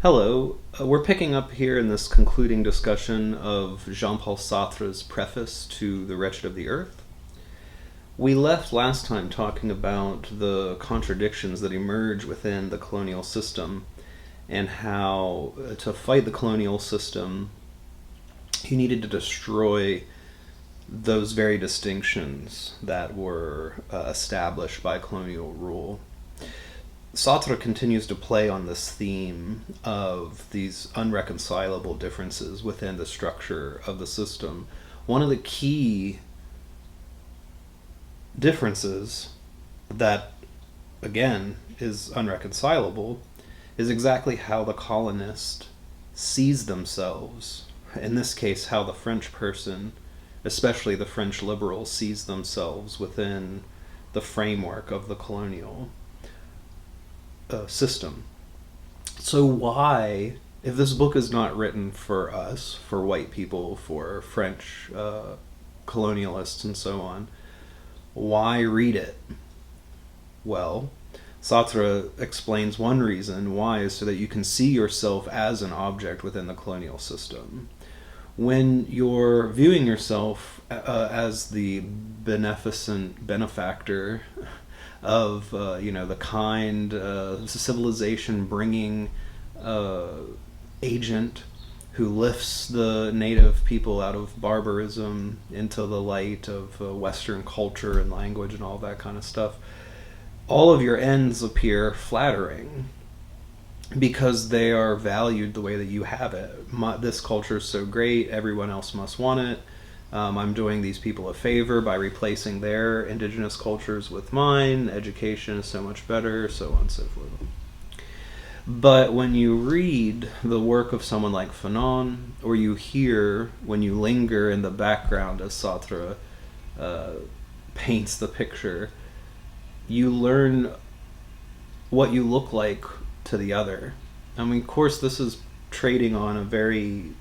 Hello, we're picking up here in this concluding discussion of Jean-Paul Sartre's Preface to The Wretched of the Earth. We left last time talking about the contradictions that emerge within the colonial system and how to fight the colonial system he needed to destroy those very distinctions that were established by colonial rule. Sartre continues to play on this theme of these unreconcilable differences within the structure of the system. One of the key differences that, again, is unreconcilable is exactly how the colonist sees themselves. In this case, how the French person, especially the French liberal, sees themselves within the framework of the colonial system. So why, if this book is not written for us, for white people, for French colonialists and so on, why read it? Well, Sartre explains one reason why is so that you can see yourself as an object within the colonial system. When you're viewing yourself as the beneficent benefactor of the kind civilization bringing agent who lifts the native people out of barbarism into the light of Western culture and language and all that kind of stuff, all of your ends appear flattering because they are valued the way that you have it. This culture is so great, everyone else must want it. I'm doing these people a favor by replacing their indigenous cultures with mine. Education is so much better, so on and so forth. But when you read the work of someone like Fanon, or you hear, when you linger in the background as Sartre paints the picture, you learn what you look like to the other. I mean, of course, this is trading on a very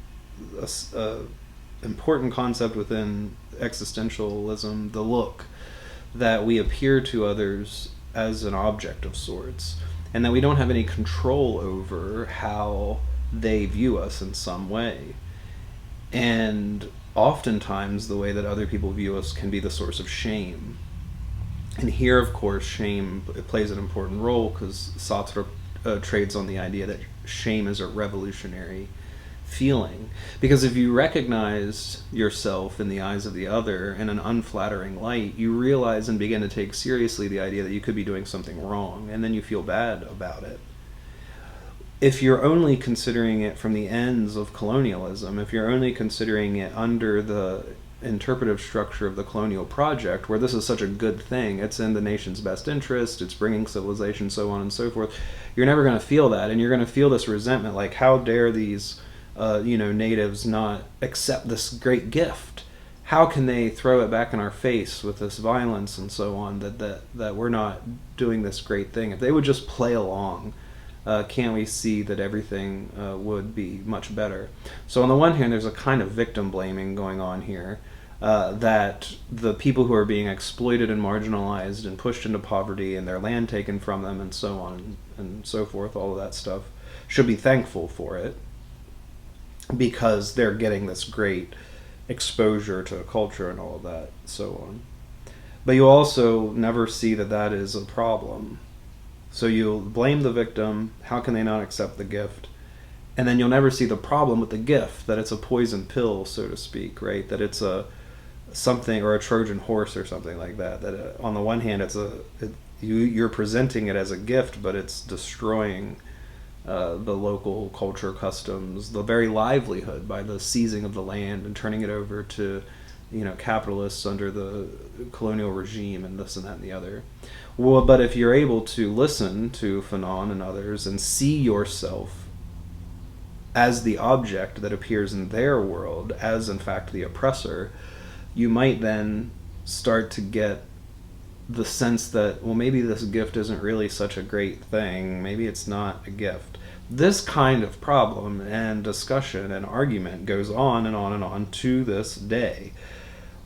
important concept within existentialism, the look, that we appear to others as an object of sorts, and that we don't have any control over how they view us in some way. And oftentimes the way that other people view us can be the source of shame. And here, of course, shame plays an important role because Sartre trades on the idea that shame is a revolutionary feeling. Because if you recognize yourself in the eyes of the other in an unflattering light, you realize and begin to take seriously the idea that you could be doing something wrong, and then you feel bad about it. If you're only considering it from the ends of colonialism, if you're only considering it under the interpretive structure of the colonial project, where this is such a good thing, it's in the nation's best interest, it's bringing civilization, so on and so forth, you're never going to feel that, and you're going to feel this resentment, like, how dare these natives not accept this great gift? How can they throw it back in our face with this violence and so on, that we're not doing this great thing? If they would just play along, can't we see that everything would be much better? So on the one hand, there's a kind of victim blaming going on here, that the people who are being exploited and marginalized and pushed into poverty and their land taken from them and so on and so forth, all of that stuff, should be thankful for it, because they're getting this great exposure to culture and all of that, so on. But you also never see that that is a problem. So you'll blame the victim, how can they not accept the gift? And then you'll never see the problem with the gift, that it's a poison pill, so to speak, right? That it's a something, or a Trojan horse or something like that. That on the one hand, you're presenting it as a gift, but it's destroying the local culture, customs, the very livelihood by the seizing of the land and turning it over to capitalists under the colonial regime and this and that and the other. Well, but if you're able to listen to Fanon and others and see yourself as the object that appears in their world, as in fact the oppressor, you might then start to get the sense that, well, maybe this gift isn't really such a great thing. Maybe it's not a gift. This kind of problem and discussion and argument goes on and on and on to this day.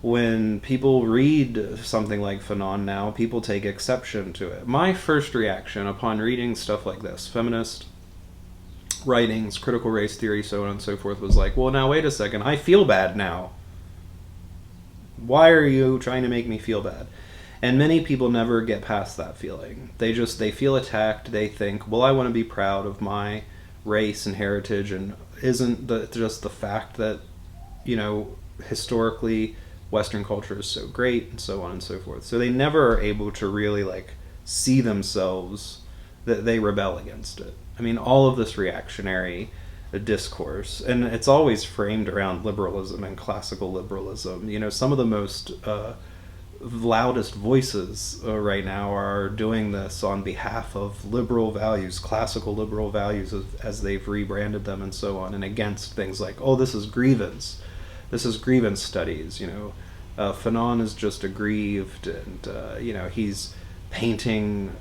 When people read something like Fanon now, people take exception to it. My first reaction upon reading stuff like this, feminist writings, critical race theory, so on and so forth, was like, well, now wait a second, I feel bad now. Why are you trying to make me feel bad? And many people never get past that feeling. They feel attacked. They think, well, I want to be proud of my race and heritage, and isn't just the fact that, historically Western culture is so great, and so on and so forth. So they never are able to really see themselves, that they rebel against it. I mean, all of this reactionary discourse, and it's always framed around liberalism and classical liberalism. Some of the most loudest voices right now are doing this on behalf of liberal values, classical liberal values, as they've rebranded them and so on, and against things like, oh, this is grievance studies. Fanon is just aggrieved, and he's painting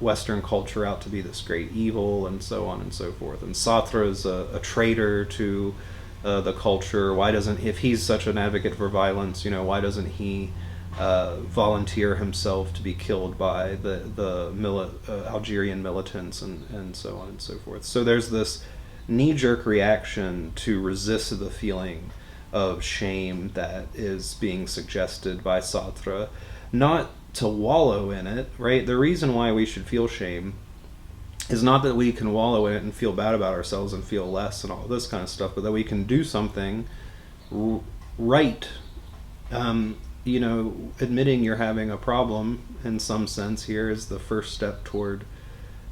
Western culture out to be this great evil, and so on and so forth. And Sartre is a traitor to the culture. If he's such an advocate for violence, why doesn't he volunteer himself to be killed by the Algerian militants, and so on and so forth. So there's this knee-jerk reaction to resist the feeling of shame that is being suggested by Sartre, not to wallow in it, right? The reason why we should feel shame is not that we can wallow in it and feel bad about ourselves and feel less and all this kind of stuff, but that we can do something right. Admitting you're having a problem in some sense here is the first step toward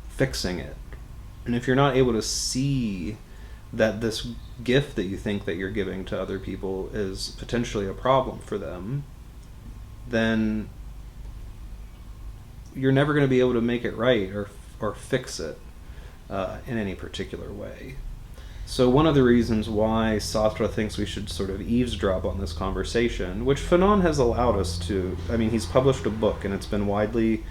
fixing it. And if you're not able to see that this gift that you think that you're giving to other people is potentially a problem for them, then you're never going to be able to make it right or fix it in any particular way. So one of the reasons why Sartre thinks we should sort of eavesdrop on this conversation, which Fanon has allowed us to, he's published a book and it's been widely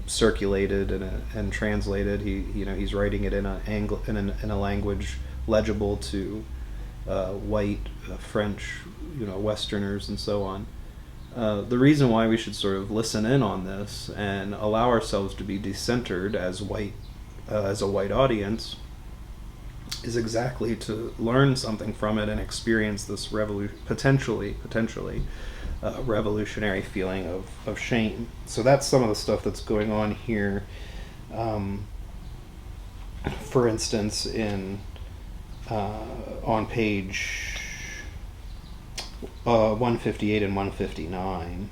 circulated and translated. He's writing it in a language legible to white French, Westerners and so on. The reason why we should sort of listen in on this and allow ourselves to be decentered as a white audience is exactly to learn something from it and experience this potentially revolutionary feeling of shame. So that's some of the stuff that's going on here. For instance, on page 158 and 159.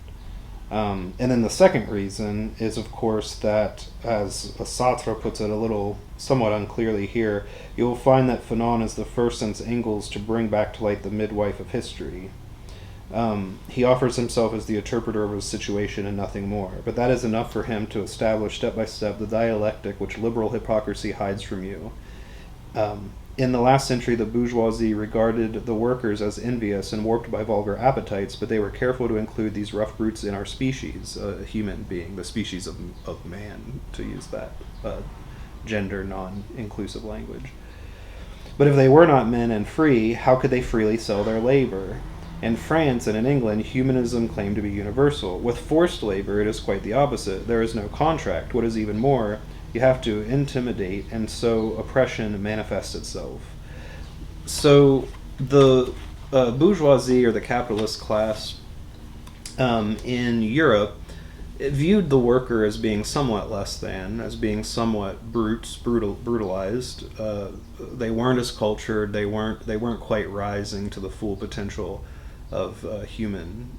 And then the second reason is, of course, that, as Sartre puts it a little somewhat unclearly here, you will find that Fanon is the first since Engels to bring back to light the midwife of history. He offers himself as the interpreter of his situation and nothing more, but that is enough for him to establish step by step the dialectic which liberal hypocrisy hides from you. In the last century, the bourgeoisie regarded the workers as envious and warped by vulgar appetites, but they were careful to include these rough brutes in our species, human being, the species of man, to use that gender non-inclusive language. But if they were not men and free, how could they freely sell their labor? In France and in England, humanism claimed to be universal. With forced labor, it is quite the opposite. There is no contract. What is even more, you have to intimidate, and so oppression manifests itself. So the bourgeoisie, or the capitalist class in Europe, it viewed the worker as being somewhat less than, as being somewhat brutalized. They weren't as cultured. They weren't quite rising to the full potential of human,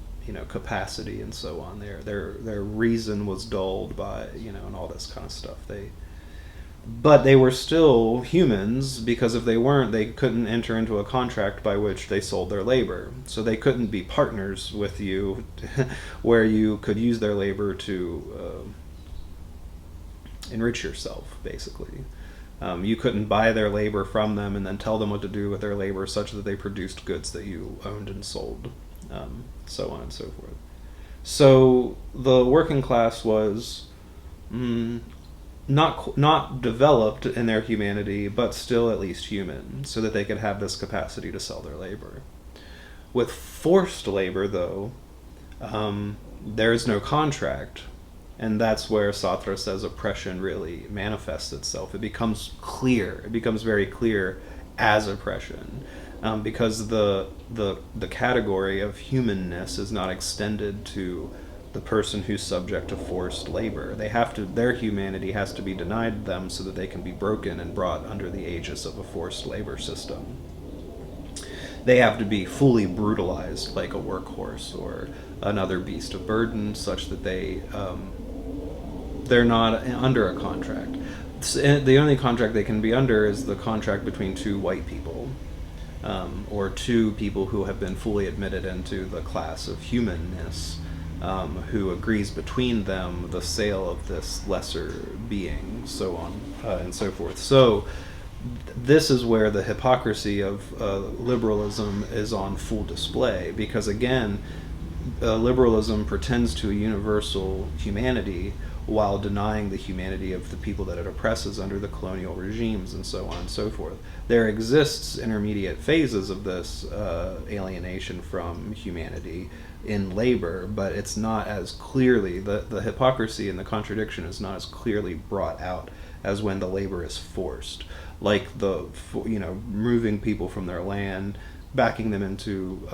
capacity and so on. Their reason was dulled by, and all this kind of stuff. But they were still humans, because if they weren't, they couldn't enter into a contract by which they sold their labor. So they couldn't be partners with you where you could use their labor to enrich yourself, basically. You couldn't buy their labor from them and then tell them what to do with their labor such that they produced goods that you owned and sold, so on and so forth. So the working class was not developed in their humanity, but still at least human, so that they could have this capacity to sell their labor. With forced labor, though, there is no contract. And that's where Sartre says oppression really manifests itself. It becomes clear. It becomes very clear as oppression, because the category of humanness is not extended to the person who's subject to forced labor. Their humanity has to be denied them so that they can be broken and brought under the aegis of a forced labor system. They have to be fully brutalized like a workhorse or another beast of burden, such that they're not under a contract. The only contract they can be under is the contract between two white people, or two people who have been fully admitted into the class of humanness, who agrees between them the sale of this lesser being, so on and so forth. So this is where the hypocrisy of liberalism is on full display, because again, liberalism pretends to a universal humanity while denying the humanity of the people that it oppresses under the colonial regimes, and so on and so forth. There exists intermediate phases of this alienation from humanity in labor, but it's not as clearly, the hypocrisy and the contradiction is not as clearly brought out as when the labor is forced, like moving people from their land, backing them into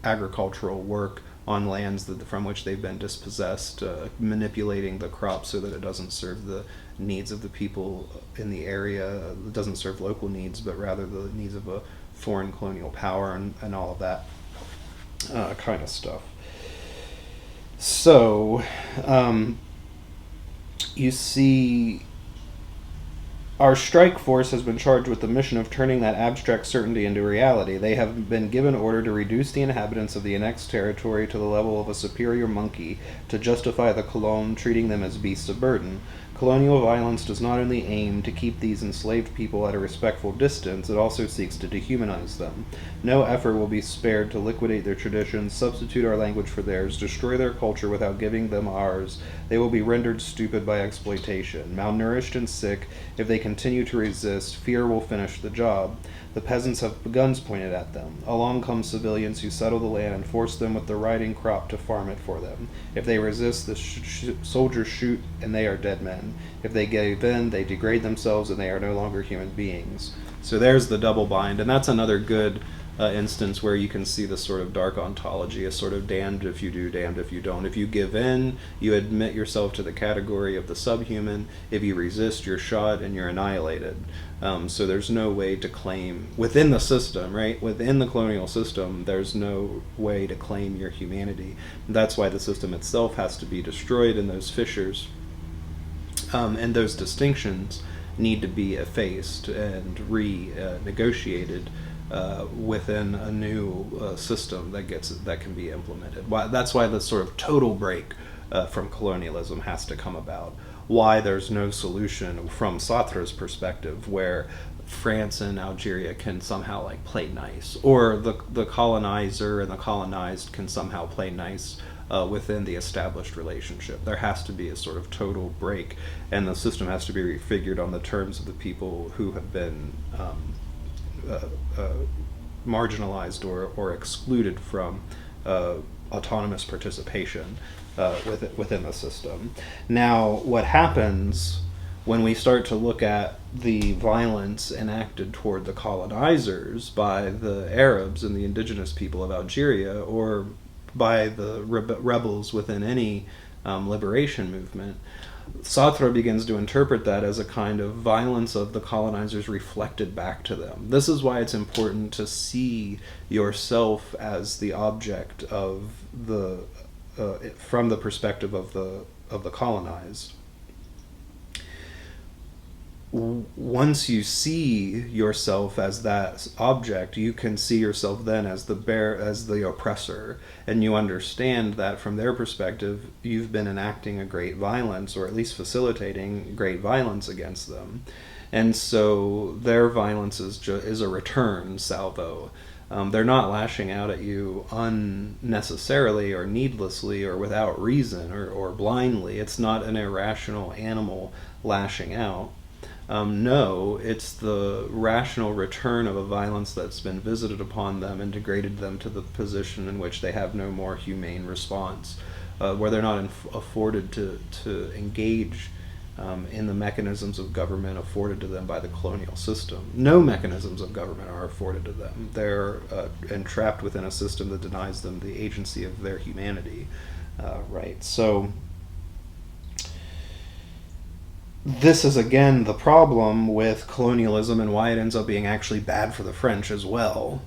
agricultural work on lands from which they've been dispossessed, manipulating the crop so that it doesn't serve the needs of the people in the area, it doesn't serve local needs, but rather the needs of a foreign colonial power, and all of that kind of stuff. So, you see, our strike force has been charged with the mission of turning that abstract certainty into reality. They have been given order to reduce the inhabitants of the annexed territory to the level of a superior monkey to justify the colon treating them as beasts of burden. Colonial violence does not only aim to keep these enslaved people at a respectful distance, it also seeks to dehumanize them. No effort will be spared to liquidate their traditions, substitute our language for theirs, destroy their culture without giving them ours. They will be rendered stupid by exploitation. Malnourished and sick, if they continue to resist, fear will finish the job. The peasants have guns pointed at them. Along come civilians who settle the land and force them with the riding crop to farm it for them. If they resist, the soldiers shoot, and they are dead men. If they give in, they degrade themselves, and they are no longer human beings. So there's the double bind, and that's another good instance where you can see the sort of dark ontology, a sort of damned if you do, damned if you don't. If you give in, you admit yourself to the category of the subhuman. If you resist, you're shot and you're annihilated. So there's no way to claim, within the system, right? Within the colonial system, there's no way to claim your humanity. That's why the system itself has to be destroyed, and those fissures and those distinctions need to be effaced and renegotiated within a new system that can be implemented. That's why the sort of total break from colonialism has to come about. Why there's no solution from Sartre's perspective where France and Algeria can somehow play nice, or the colonizer and the colonized can somehow play nice within the established relationship. There has to be a sort of total break, and the system has to be refigured on the terms of the people who have been marginalized or excluded from autonomous participation within the system. Now, what happens when we start to look at the violence enacted toward the colonizers by the Arabs and the indigenous people of Algeria, or by the rebels within any liberation movement, Sartre begins to interpret that as a kind of violence of the colonizers reflected back to them. This is why it's important to see yourself as the object of the from the perspective of the colonized. Once you see yourself as that object, you can see yourself then as the oppressor, and you understand that from their perspective, you've been enacting a great violence, or at least facilitating great violence against them, and so their violence is a return salvo. They're not lashing out at you unnecessarily or needlessly or without reason or blindly. It's not an irrational animal lashing out. No, it's the rational return of a violence that's been visited upon them and degraded them to the position in which they have no more humane response where they're not afforded to engage in the mechanisms of government afforded to them by the colonial system. No mechanisms of government are afforded to them. They're entrapped within a system that denies them the agency of their humanity, right? So this is, again, the problem with colonialism and why it ends up being actually bad for the French as well.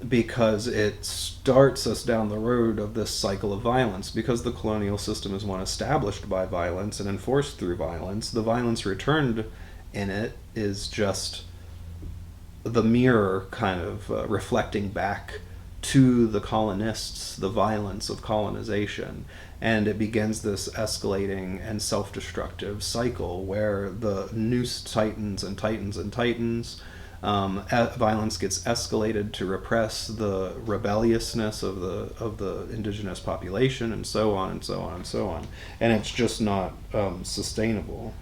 Because it starts us down the road of this cycle of violence. Because the colonial system is one established by violence and enforced through violence, the violence returned in it is just the mirror kind of reflecting back to the colonists the violence of colonization. And it begins this escalating and self-destructive cycle where the noose tightens and tightens and tightens. Violence gets escalated to repress the rebelliousness of the indigenous population, and so on and so on and so on. And it's just not sustainable.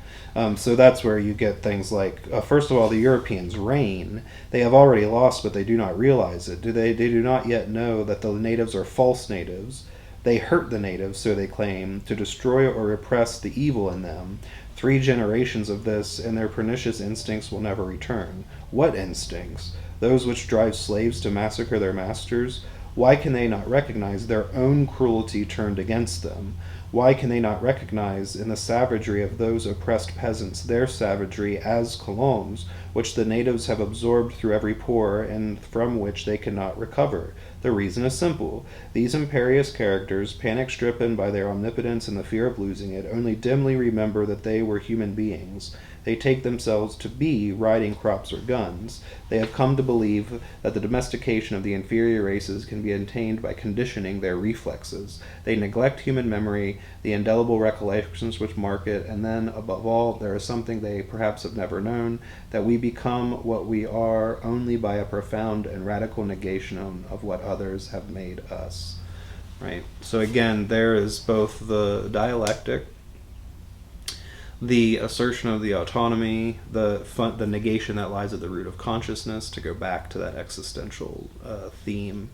So that's where you get things like, first of all, the Europeans reign. They have already lost, but they do not realize it. They do not yet know that the natives are false natives. They hurt the natives, so they claim, to destroy or repress the evil in them. 3 generations of this, and their pernicious instincts will never return. What instincts? Those which drive slaves to massacre their masters? Why can they not recognize their own cruelty turned against them? Why can they not recognize in the savagery of those oppressed peasants their savagery as colons, which the natives have absorbed through every pore and from which they cannot recover? The reason is simple. These imperious characters, panic-stricken by their omnipotence and the fear of losing it, only dimly remember that they were human beings. They take themselves to be riding crops or guns. They have come to believe that the domestication of the inferior races can be attained by conditioning their reflexes. They neglect human memory, the indelible recollections which mark it, and then, above all, there is something they perhaps have never known, that we become what we are only by a profound and radical negation of what others have made us. Right? So again, there is both the dialectic, the assertion of the autonomy, the negation that lies at the root of consciousness, to go back to that existential theme,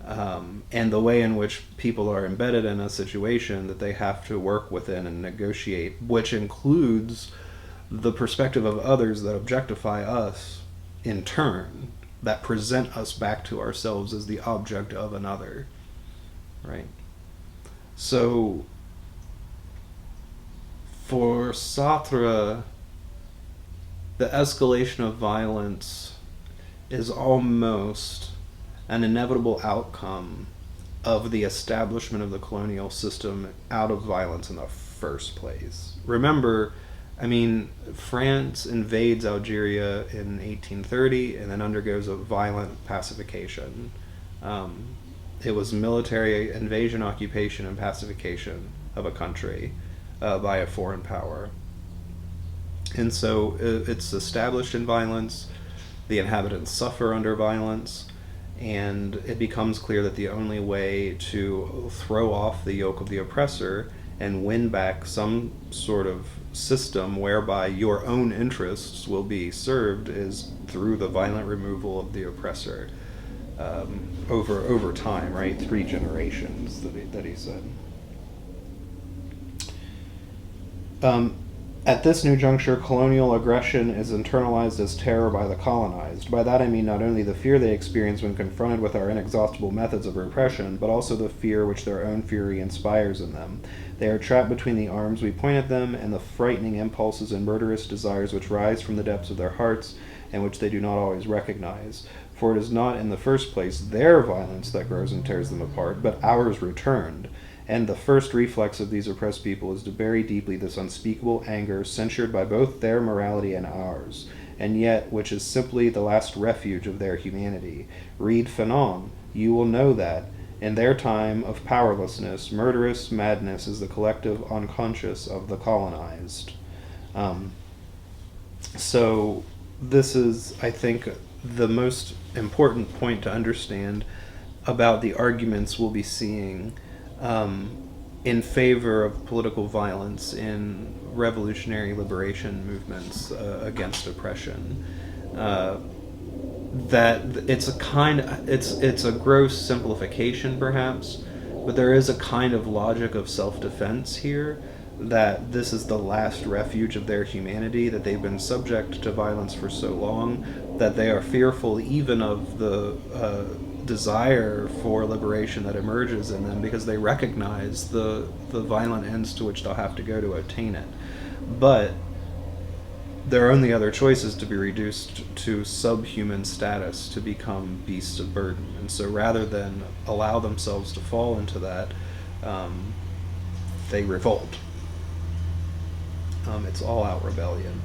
and the way in which people are embedded in a situation that they have to work within and negotiate, which includes the perspective of others that objectify us in turn, that present us back to ourselves as the object of another, right? So for Sartre, the escalation of violence is almost an inevitable outcome of the establishment of the colonial system out of violence in the first place. Remember, I mean, France invades Algeria in 1830 and then undergoes a violent pacification. It was military invasion, occupation, and pacification of a country by a foreign power. And so it's established in violence, the inhabitants suffer under violence, and it becomes clear that the only way to throw off the yoke of the oppressor and win back some sort of system whereby your own interests will be served is through the violent removal of the oppressor over time, right? 3 generations that he said. At this new juncture, colonial aggression is internalized as terror by the colonized. By that I mean not only the fear they experience when confronted with our inexhaustible methods of repression, but also the fear which their own fury inspires in them. They are trapped between the arms we point at them and the frightening impulses and murderous desires which rise from the depths of their hearts and which they do not always recognize. For it is not in the first place their violence that grows and tears them apart, but ours returned. And the first reflex of these oppressed people is to bury deeply this unspeakable anger censured by both their morality and ours, and yet which is simply the last refuge of their humanity. Read Fanon. You will know that, in their time of powerlessness, murderous madness is the collective unconscious of the colonized. So this is, I think, the most important point to understand about the arguments we'll be seeing in favor of political violence in revolutionary liberation movements against oppression. That it's a gross simplification, perhaps, but there is a kind of logic of self-defense here, that this is the last refuge of their humanity, that they've been subject to violence for so long that they are fearful even of the desire for liberation that emerges in them, because they recognize the violent ends to which they'll have to go to attain it. But their only other choice is to be reduced to subhuman status, to become beasts of burden. And so rather than allow themselves to fall into that, they revolt. It's all-out rebellion.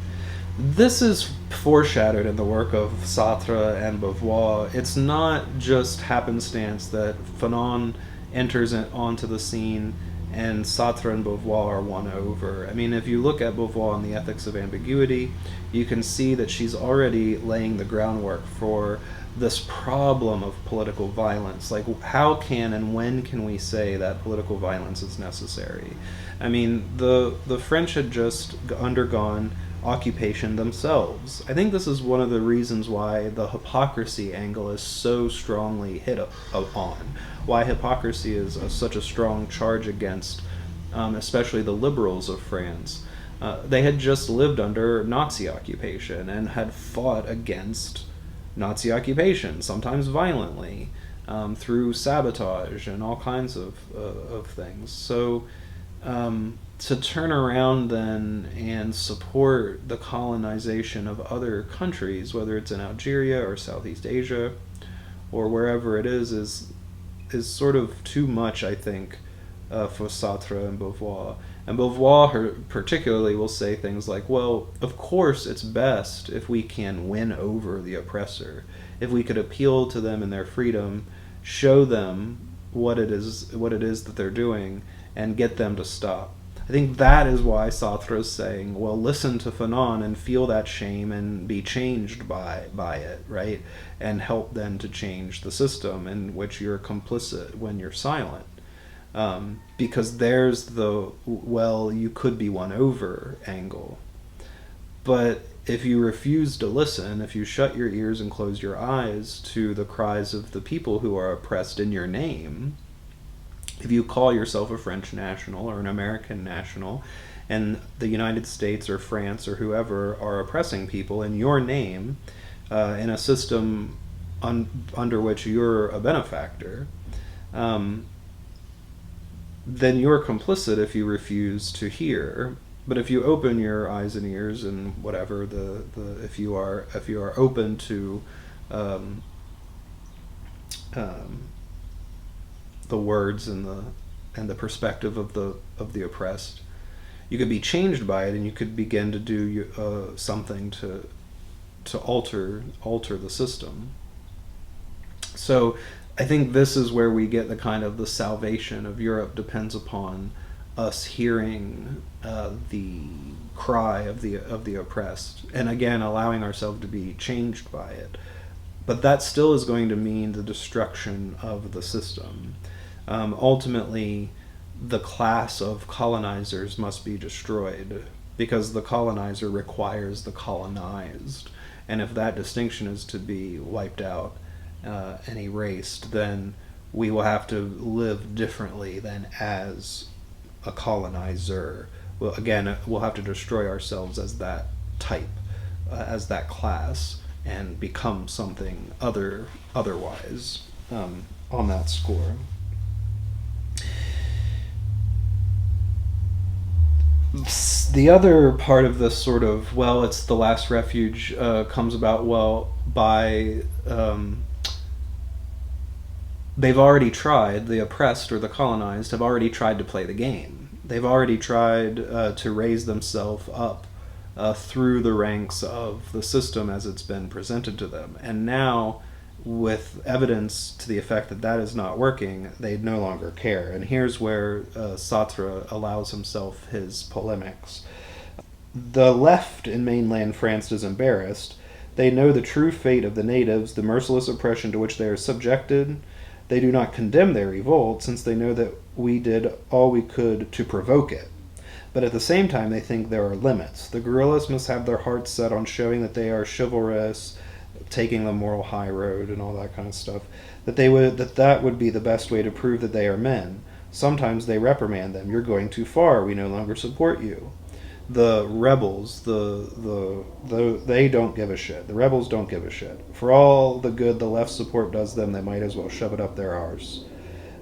This is foreshadowed in the work of Sartre and Beauvoir. It's not just happenstance that Fanon enters onto the scene and Sartre and Beauvoir are won over. I mean, if you look at Beauvoir and the Ethics of Ambiguity, you can see that she's already laying the groundwork for this problem of political violence. Like, how can and when can we say that political violence is necessary? I mean, the French had just undergone occupation themselves. I think this is one of the reasons why the hypocrisy angle is so strongly hit on. Why hypocrisy is such a strong charge against, especially the liberals of France. They had just lived under Nazi occupation and had fought against Nazi occupation, sometimes violently, through sabotage and all kinds of things. So to turn around then and support the colonization of other countries, whether it's in Algeria or Southeast Asia or wherever it is sort of too much, I think, for Sartre and Beauvoir. And Beauvoir particularly will say things like, well, of course it's best if we can win over the oppressor, if we could appeal to them in their freedom, show them what it is that they're doing, and get them to stop. I think that is why Sartre is saying, well, listen to Fanon and feel that shame and be changed by it, right? And help then to change the system in which you're complicit when you're silent. Because there's the, well, you could be won over angle. But if you refuse to listen, if you shut your ears and close your eyes to the cries of the people who are oppressed in your name, if you call yourself a French national or an American national, and the United States or France or whoever are oppressing people in your name, in a system under which you're a benefactor, then you're complicit if you refuse to hear. But if you open your eyes and ears and whatever, if you are open to the words and the perspective of the oppressed, you could be changed by it, and you could begin to do something to alter the system. So I think this is where we get the kind of the salvation of Europe depends upon us hearing the cry of the oppressed, and again allowing ourselves to be changed by it. But that still is going to mean the destruction of the system. Ultimately, the class of colonizers must be destroyed, because the colonizer requires the colonized. And if that distinction is to be wiped out and erased, then we will have to live differently than as a colonizer. Well, again, we'll have to destroy ourselves as that type, as that class, and become something otherwise on that score. The other part of this sort of, well, it's the last refuge, comes about, well, by they've already tried, the oppressed or the colonized have already tried to play the game. They've already tried to raise themselves up through the ranks of the system as it's been presented to them. And now, with evidence to the effect that that is not working, they no longer care. And here's where Sartre allows himself his polemics. The left in mainland France is embarrassed. They know the true fate of the natives, the merciless oppression to which they are subjected. They do not condemn their revolt, since they know that we did all we could to provoke it. But at the same time, they think there are limits. The guerrillas must have their hearts set on showing that they are chivalrous, taking the moral high road and all that kind of stuff, that would be the best way to prove that they are men. Sometimes they reprimand them. You're going too far. We no longer support you. The rebels, they don't give a shit. The rebels don't give a shit. For all the good the left support does them, they might as well shove it up their arse.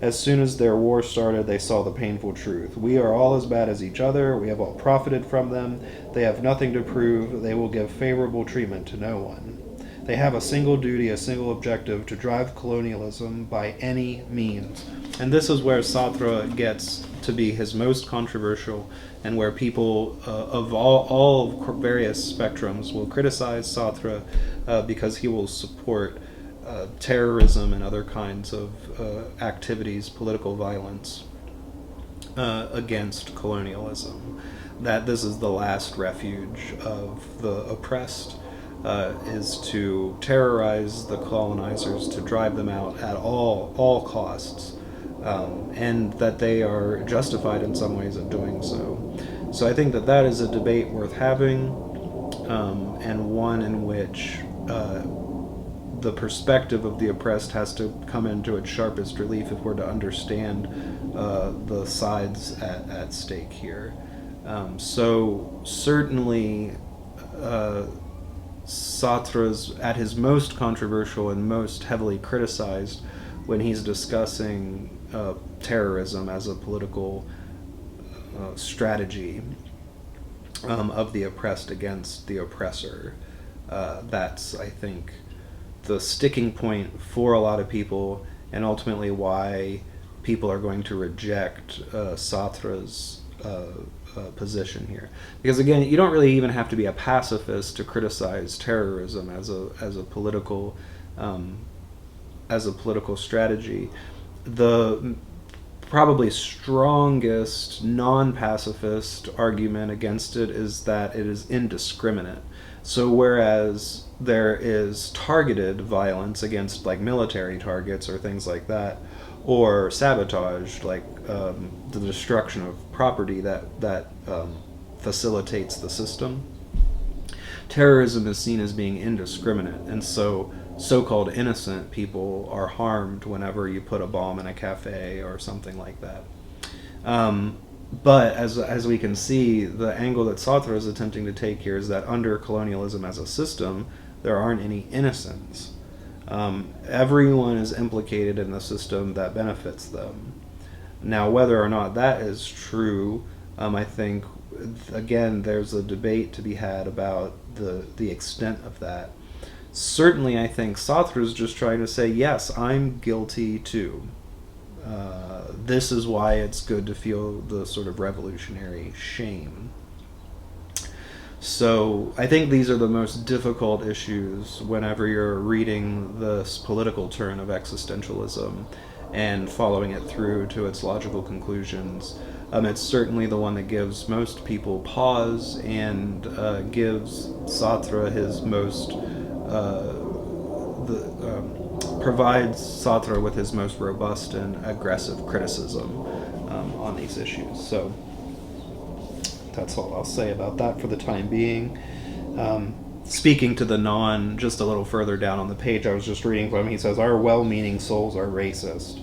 As soon as their war started, they saw the painful truth. We are all as bad as each other. We have all profited from them. They have nothing to prove. They will give favorable treatment to no one. They have a single duty, a single objective, to drive colonialism by any means. And this is where Sartre gets to be his most controversial, and where people of all various spectrums will criticize Sartre because he will support terrorism and other kinds of activities, political violence against colonialism. That this is the last refuge of the oppressed, is to terrorize the colonizers, to drive them out at all costs, and that they are justified in some ways of doing so. So I think that is a debate worth having, and one in which the perspective of the oppressed has to come into its sharpest relief if we're to understand the sides at stake here. So certainly Sartre's at his most controversial and most heavily criticized when he's discussing terrorism as a political strategy of the oppressed against the oppressor. That's, I think, the sticking point for a lot of people, and ultimately why people are going to reject Sartre's position here. Because again, you don't really even have to be a pacifist to criticize terrorism as a political strategy. The probably strongest non-pacifist argument against it is that it is indiscriminate. So whereas there is targeted violence against like military targets or things like that, or sabotage, like the destruction of property that facilitates the system, terrorism is seen as being indiscriminate, and so-called innocent people are harmed whenever you put a bomb in a cafe or something like that. But as we can see, the angle that Sartre is attempting to take here is that under colonialism as a system, there aren't any innocents. Everyone is implicated in the system that benefits them. Now, whether or not that is true, I think, again, there's a debate to be had about the extent of that. Certainly, I think Sartre is just trying to say, yes, I'm guilty too. This is why it's good to feel the sort of revolutionary shame. So I think these are the most difficult issues whenever you're reading this political turn of existentialism and following it through to its logical conclusions. It's certainly the one that gives most people pause and gives Sartre his most provides Sartre with his most robust and aggressive criticism on these issues. So that's all I'll say about that for the time being. Speaking to the just a little further down on the page I was just reading from, he says, "Our well-meaning souls are racist."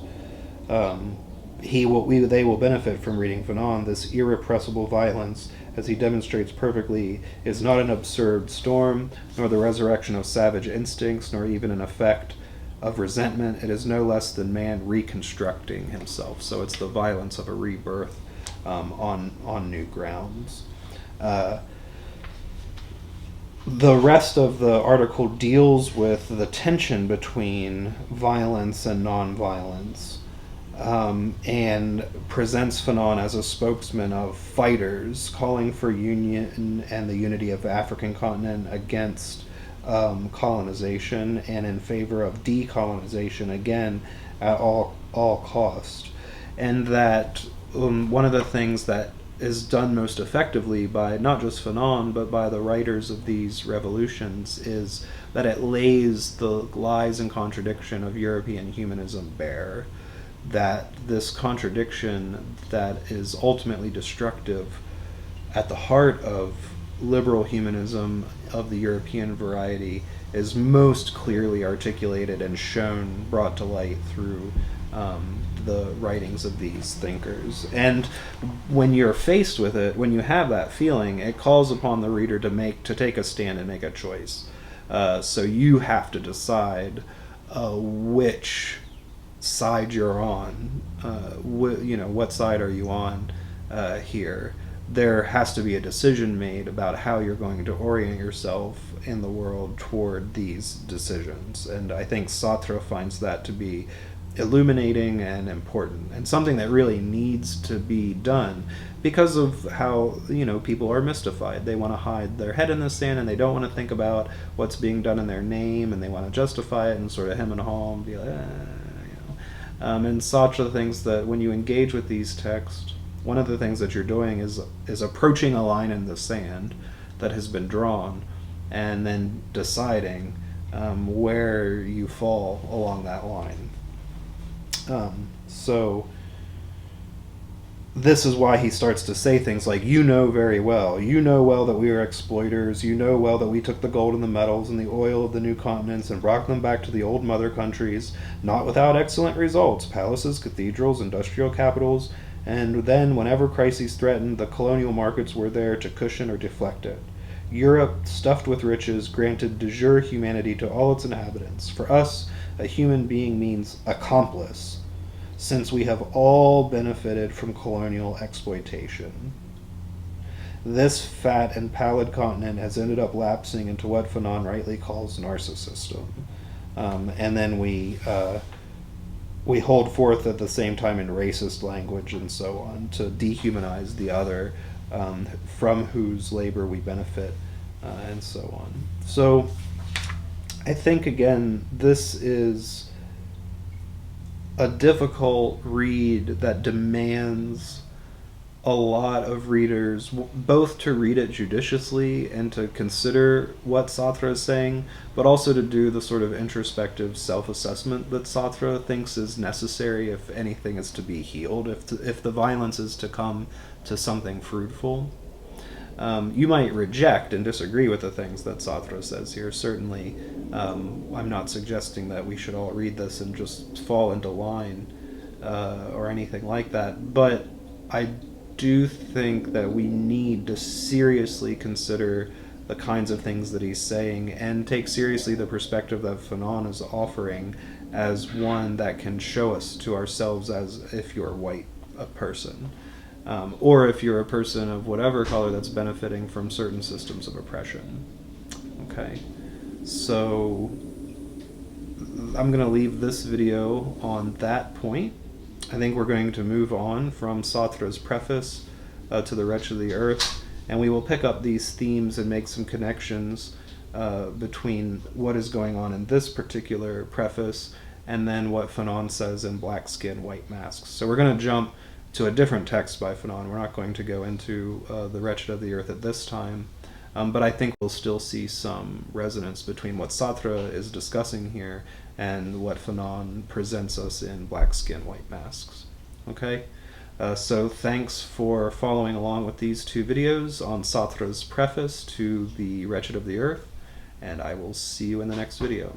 They will benefit from reading Fanon. This irrepressible violence, as he demonstrates perfectly, is not an absurd storm, nor the resurrection of savage instincts, nor even an effect of resentment. It is no less than man reconstructing himself. So it's the violence of a rebirth on new grounds. The rest of the article deals with the tension between violence and nonviolence, and presents Fanon as a spokesman of fighters calling for union and the unity of the African continent against colonization, and in favor of decolonization, again, at all cost. And that one of the things that is done most effectively by not just Fanon, but by the writers of these revolutions, is that it lays the lies and contradiction of European humanism bare. That this contradiction that is ultimately destructive at the heart of liberal humanism of the European variety is most clearly articulated and shown, brought to light through the writings of these thinkers. And when you're faced with it, when you have that feeling, it calls upon the reader to take a stand and make a choice. So you have to decide which side you're on. What side are you on here? There has to be a decision made about how you're going to orient yourself in the world toward these decisions. And I think Sartre finds that to be illuminating and important, and something that really needs to be done because of how people are mystified. They want to hide their head in the sand, and they don't want to think about what's being done in their name, and they want to justify it and sort of hem and haw and be like, and Sartre thinks that when you engage with these texts, one of the things that you're doing is approaching a line in the sand that has been drawn, and then deciding where you fall along that line. So this is why he starts to say things like, you know well that we are exploiters, you know well that we took the gold and the metals and the oil of the new continents and brought them back to the old mother countries, not without excellent results, palaces, cathedrals, industrial capitals, and then whenever crises threatened, the colonial markets were there to cushion or deflect it. Europe, stuffed with riches, granted de jure humanity to all its inhabitants. For us, a human being means accomplice, since we have all benefited from colonial exploitation. This fat and pallid continent has ended up lapsing into what Fanon rightly calls narcissism. And then we hold forth at the same time in racist language and so on to dehumanize the other, from whose labor we benefit, and so on. So I think, again, this is a difficult read that demands a lot of readers, both to read it judiciously and to consider what Sartre is saying, but also to do the sort of introspective self-assessment that Sartre thinks is necessary if anything is to be healed, if the violence is to come to something fruitful. You might reject and disagree with the things that Sartre says here. Certainly, I'm not suggesting that we should all read this and just fall into line or anything like that, but I do think that we need to seriously consider the kinds of things that he's saying and take seriously the perspective that Fanon is offering as one that can show us to ourselves as if you're white a person, or if you're a person of whatever color that's benefiting from certain systems of oppression. Okay, so I'm going to leave this video on that point. I think we're going to move on from Sartre's Preface to the Wretched of the Earth, and we will pick up these themes and make some connections between what is going on in this particular preface and then what Fanon says in Black Skin, White Masks. So we're going to jump to a different text by Fanon. We're not going to go into the Wretched of the Earth at this time, but I think we'll still see some resonance between what Sartre is discussing here and what Fanon presents us in Black Skin, White Masks. Okay? So thanks for following along with these two videos on Sartre's preface to The Wretched of the Earth, and I will see you in the next video.